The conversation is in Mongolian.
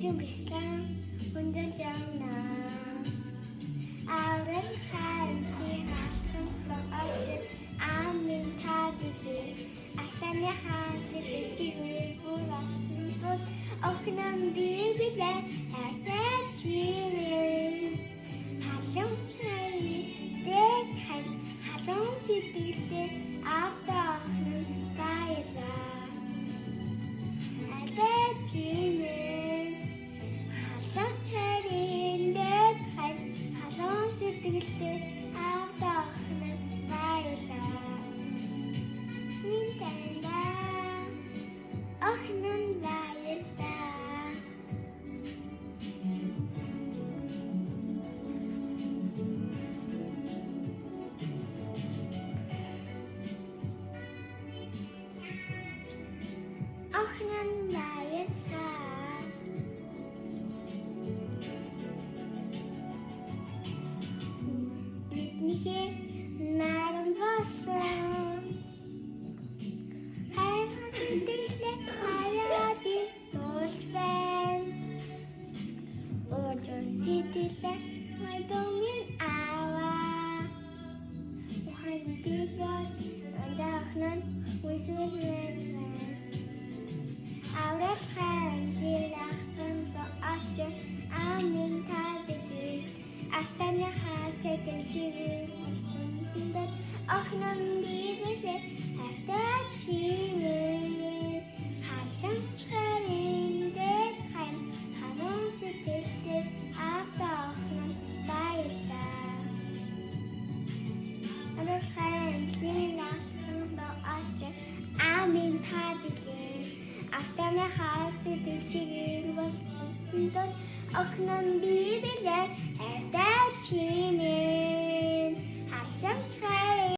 Өчим бислэн хүндэл явна. Аврал хайрын хатан логч амин табили. Ахтаны хатан чигээр бүрсэн бод охнон бибилээ хасачирээ. Халуун чай дэхэн халуун сэтгэлтэй автоохнон гайлаа. Хасачирээ. Халуун чайрын дэхэн халуун сэтгэлтэй автоохнон гайлаа. Минтэнда охнон гайлаа. Охнон гайлаа. Бидний наран басан. Хайрхан сэтгэлээ хаяади тулсан. Өдөр сэтгэлээ хайдомын аваа. Ухаан дивот андахнан үсвэлэн. Аврал хайрын ахтан логч амин табили. Ахтаны хатан чигээр бүрсэн бод охнон бибилээ хасачирээ. Халуун чайрын дэхэн халуун сэтгэлтэй автоохнон гайлаа. Аврал хайрын ахтан логч амин табили. Ахтаны хатан чигээр бүрсэн бод охнон бибилээ хасачирээ. Халуун чай